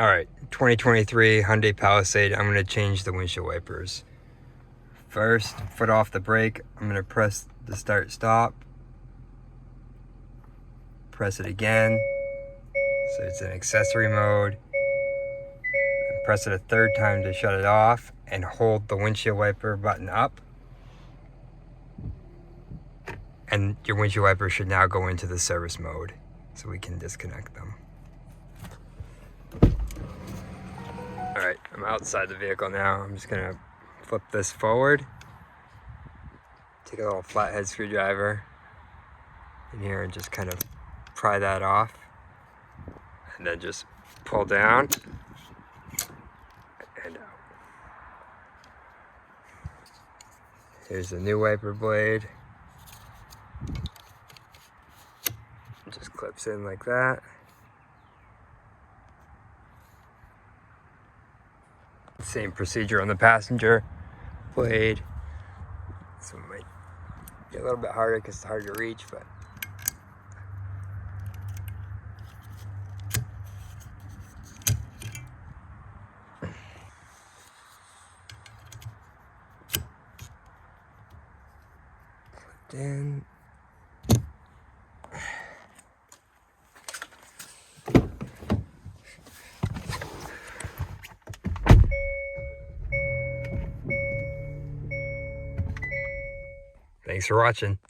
All right, 2023 Hyundai Palisade. I'm gonna change the windshield wipers. First, foot off the brake. I'm gonna press the start stop. Press it again. So it's in accessory mode. And press it a third time to shut it off and hold the windshield wiper button up. And your windshield wiper should now go into the service mode so we can disconnect them. All right, I'm outside the vehicle now. I'm just gonna flip this forward. Take a little flathead screwdriver in here and just kind of pry that off. And then just pull down and out. Here's the new wiper blade. It just clips in like that. Same procedure on the passenger blade. This one might be a little bit harder because it's hard to reach, but clipped in. Thanks for watching.